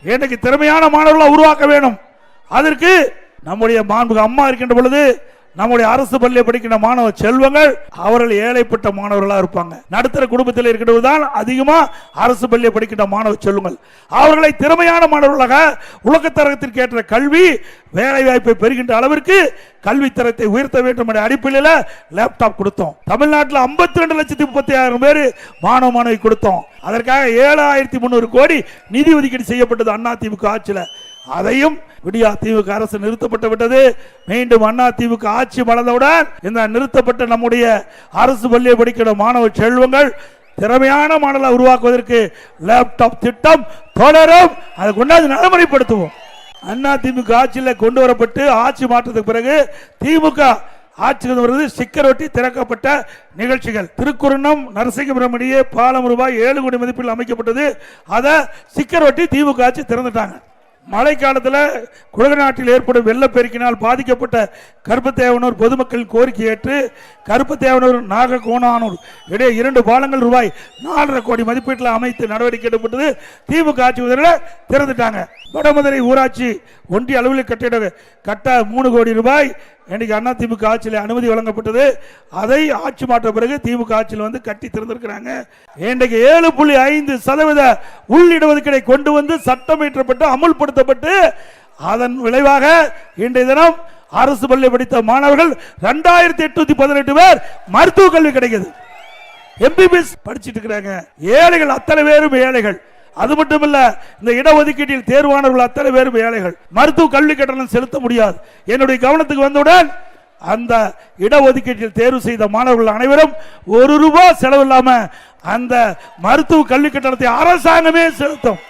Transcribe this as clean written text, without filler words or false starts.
இன்னைக்கு திறமையான மாணவர்களை உருவாக்க வேண்டும். அதற்கு நம்முடைய மாண்புமிகு அம்மா இருக்கின்ற பொழுது நம்முடைய அரசு பள்ளியை படிக்கின்ற மாணவ செல்வங்கள் அவர்கள் ஏழைப்பட்ட மாணவர்களாக இருப்பாங்க. நடுத்தர குடும்பத்தில் இருக்கின்றதுதான் அதிகமா அரசு பள்ளியை படிக்கின்ற மாணவ செல்வங்கள். அவர்களை திறமையான மாணவர்களாக உலகத்தரத்திற்கு ஏற்ற கல்வி வேலை வாய்ப்பை பெறுகின்ற அளவிற்கு கல்வி தரத்தை உயர்த்த வேண்டும் என்ற அடிப்படையில் லேப்டாப் கொடுத்தோம். தமிழ்நாட்டில் 52,30,000 பேர் மாணவ மாணவி கொடுத்தோம். அதற்காக 7,300 கோடி நிதி ஒதுக்கீடு செய்யப்பட்டது அதிமுக ஆட்சியில். அதையும் விடியா திமுக அரசு நிறுத்தப்பட்டு விட்டது. மீண்டும் அதிமுக ஆட்சி மலர்ந்தவுடன் இந்த நிறுத்தப்பட்ட நம்முடைய அரசு பள்ளியை படிக்கிற மாணவ செல்வங்கள் திறமையான மாணவர்களை உருவாக்குவதற்கு லேப்டாப் திட்டம் தொடரும். அதை கொண்டாந்து நடைமுறைப்படுத்துவோம். அதிமுக ஆட்சியில் கொண்டு வரப்பட்டு ஆட்சி மாற்றத்துக்கு பிறகு திமுக ஆட்சிக்கு வருவது ஸ்டிக்கர் ஒட்டி திறக்கப்பட்ட நிகழ்ச்சிகள். திருக்குறணம் நரசிங்கபுரம் இடையே பாலம் ரூபாய் 7 கோடி மதிப்பில் அமைக்கப்பட்டது. அதை ஸ்டிக்கர் ஒட்டி திமுக ஆட்சி திறந்துட்டாங்க. மழை காலத்தில் குடநாட்டில் ஏற்படும் வெள்ளப்பெருக்கினால் பாதிக்கப்பட்ட கருப்பத்தேவனூர் பொதுமக்கள் கோரிக்கை ஏற்று கருப்பத்தேவனூர் நாககோணானூர் இடையே 2 பாலங்கள் ரூபாய் 4.5 கோடி மதிப்பீட்டில் அமைத்து நடவடிக்கை எடுக்கப்பட்டது. திமுக ஆட்சி முதலில் திறந்துட்டாங்க. வடமதுரை ஊராட்சி ஒன்றிய அளவில் கட்ட 3 கோடி ரூபாய் இன்னைக்கு அதிமுக ஆட்சியில் அனுமதி வழங்கப்பட்டது. அதை ஆட்சி மாற்ற பிறகு திமுக ஆட்சியில் கட்டி திறந்திருக்கிறாங்க. இன்றைக்கு 7.5% உள்ளிடஒதுக்கீடை கொண்டு வந்து சட்டம் இயற்றப்பட்டு அமுல்படுத்தப்பட்டு அதன் விளைவாக இன்றைய தினம் அரசு பள்ளி படித்த மாணவர்கள் 2818 பேர் மருத்துவ கல்வி கிடைக்குது. எம்பிபிஎஸ் படிச்சுட்டு இருக்கிறாங்க. ஏழைகள் அத்தனை பேரும் ஏழைகள். அது மட்டுமல்ல, இந்த இடஒதுக்கீட்டில் தேர்வானவர்கள் அத்தனை பேரும் ஏழைகள். மருத்துவ கல்வி கட்டணம் செலுத்த முடியாது. என்னுடைய கவனத்துக்கு வந்தவுடன் அந்த இடஒதுக்கீட்டில் தேர்வு செய்த மாணவர்கள் அனைவரும் 1 ரூபாய் செலவில்லாம அந்த மருத்துவ கல்வி கட்டணத்தை அரசாங்கமே செலுத்தும்.